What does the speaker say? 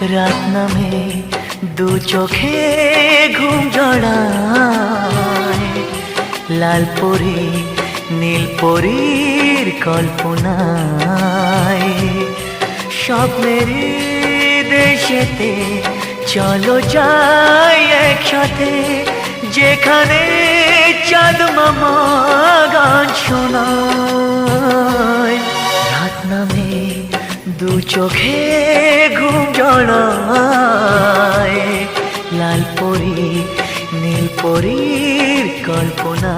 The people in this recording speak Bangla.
রাত নামে দু চোখে ঘুম জড়ায়, লাল পরি নীল পরীর কল্পনায়। স্বপ্নের দেশেতে চলো যাই একসাথে, যেখানে চাঁদ মামা গান শোনায়। রাত নামে দু চোখে ঘুম জড়ায়, লাল পরি নীল পরীর কল্পনায়।